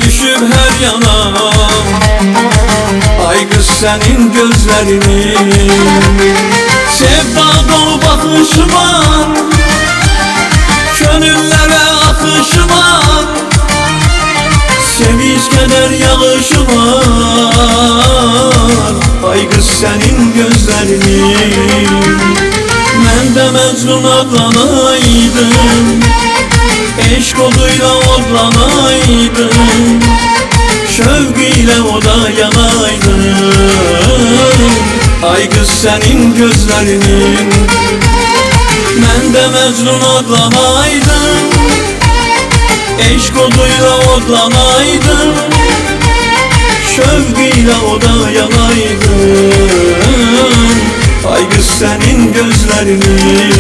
düşüp her yana. Ay kız senin gözlerini, sevda dolu bakışı var, gönüllere akışı var, sevinç keder yağışı var. Ay kız senin gözlerini, ben de Mecnun adlanaydım, eşk oduyla odlanaydım, şevkiyle o da yanaydım. Ay kız senin gözlerinin, ben de Mecnun adlanaydım, eşk oduyla odlanaydım, şevkiyle o da yanaydım. Ay kız senin gözlerinin.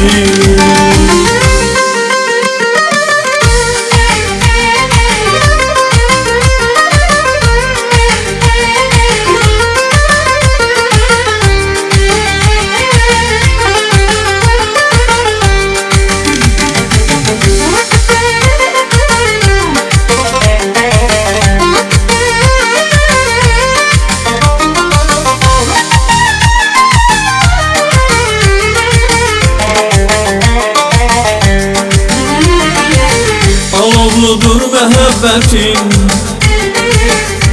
Alovludur mühabbetin,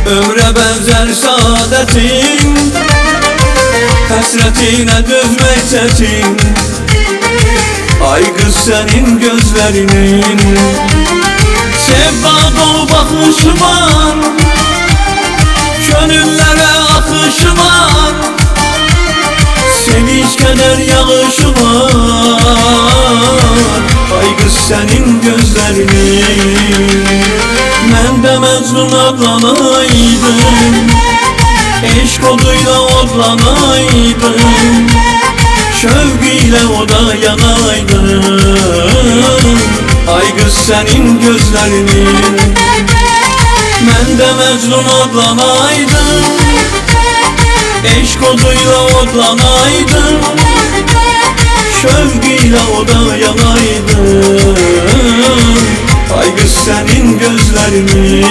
ömre benzer saadetin, hasretine dözmek çetin. Ay kız senin gözlerinin, sevda dolu bakışı var, gönüllere akışı var, sevinç keder yağışı var. Ay kız senin gözlerinin, ben de Mecnun adlanaydım, eşk oduyla odlanaydım, şevkiyle o da yanaydım. Ay kız senin gözlerinin, ben de Mecnun adlanaydım, eşk oduyla odlanaydım, şevkiyle o da yanaydım. Ay kız senin gözlerinin.